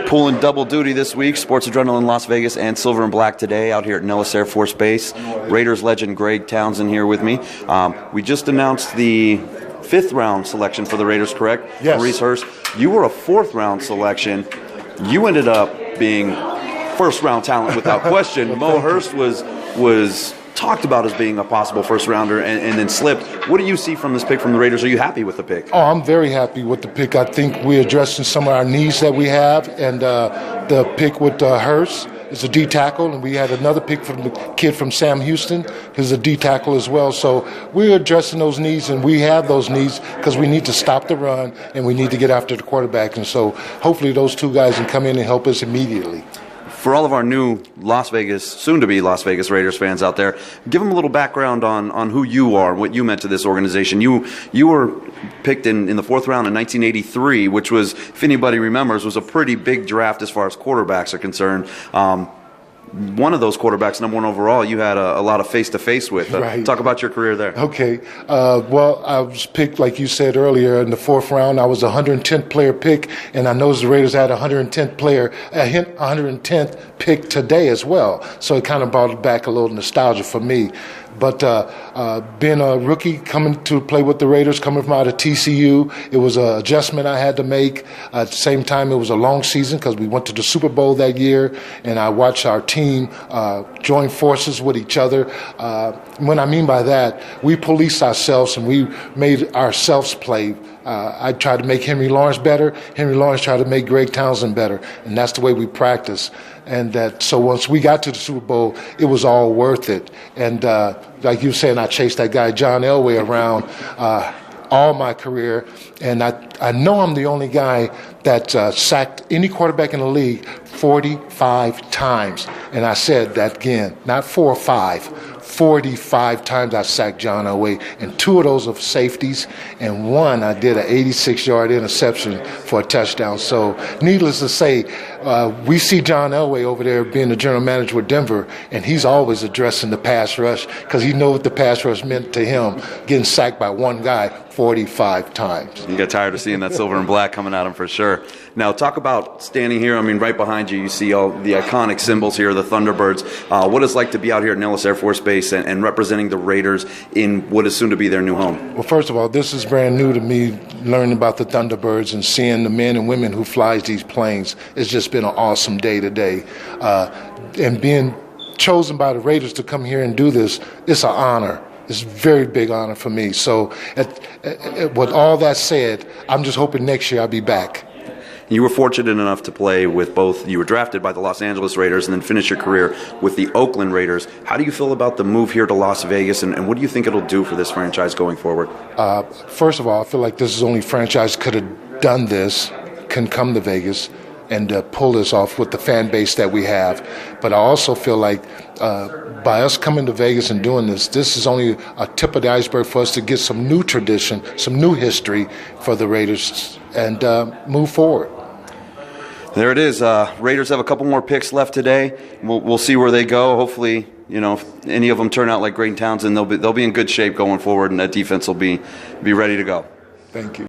Pulling double duty this week, Sports Adrenaline Las Vegas and Silver and Black today out here at Nellis Air Force Base. Raiders legend Greg Townsend here with me. We just announced the 5th round selection for the Raiders, correct? Yes. Maurice Hurst. You were a 4th round selection. You ended up being 1st round talent without question. Mo Hurst was talked about as being a possible 1st rounder and then slipped. What do you see from this pick from the Raiders? Are you happy with the pick? Oh, I'm very happy with the pick. I think we're addressing some of our needs that we have, and the pick with Hurst is a D tackle, and we had another pick from the kid from Sam Houston, who's a D tackle as well. So we're addressing those needs, and we have those needs because we need to stop the run and we need to get after the quarterback. And so hopefully those two guys can come in and help us immediately. For all of our new Las Vegas, soon-to-be Las Vegas Raiders fans out there, give them a little background on who you are, what you meant to this organization. You were picked in the 4th round in 1983, which was, if anybody remembers, was a pretty big draft as far as quarterbacks are concerned. One of those quarterbacks, number 1 overall, you had a lot of face-to-face with. Right. Talk about your career there. Okay. Well, I was picked, like you said earlier, in the 4th round. I was a 110th player pick, and I noticed the Raiders had a 110th pick today as well. So it kind of brought back a little nostalgia for me. But being a rookie coming to play with the Raiders, coming from out of TCU, it was an adjustment I had to make. At the same time, it was a long season because we went to the Super Bowl that year, and I watched our team join forces with each other. What I mean by that, we policed ourselves and we made ourselves play. I tried to make Henry Lawrence better. Henry Lawrence tried to make Greg Townsend better, and that's the way we practice. And so once we got to the Super Bowl, it was all worth it. And like you were saying, I chased that guy John Elway around all my career, and I know I'm the only guy that sacked any quarterback in the league 45 times. And I said that again, not 4 or 5. 45 times I sacked John Elway, and 2 of those of safeties, and 1 I did an 86-yard interception for a touchdown. So needless to say, we see John Elway over there being the general manager with Denver, and he's always addressing the pass rush because he knows what the pass rush meant to him, getting sacked by 1 guy 45 times. You get tired of seeing that silver and black coming at him for sure. Now, talk about standing here. I mean, right behind you, you see all the iconic symbols here, the Thunderbirds. What it's like to be out here at Nellis Air Force Base and representing the Raiders in what is soon to be their new home? Well, first of all, this is brand new to me, learning about the Thunderbirds and seeing the men and women who flies these planes. It's just been an awesome day today. And being chosen by the Raiders to come here and do this, it's an honor. It's a very big honor for me. So with all that said, I'm just hoping next year I'll be back. You were fortunate enough to play with both. You were drafted by the Los Angeles Raiders and then finish your career with the Oakland Raiders. How do you feel about the move here to Las Vegas, and what do you think it'll do for this franchise going forward? First of all, I feel like this is the only franchise could have done this, can come to Vegas and pull this off with the fan base that we have. But I also feel like by us coming to Vegas and doing this is only a tip of the iceberg for us to get some new tradition, some new history for the Raiders and move forward. There it is. Raiders have a couple more picks left today. We'll see where they go. Hopefully, if any of them turn out like Greg Townsend, they'll be in good shape going forward, and that defense will be ready to go. Thank you.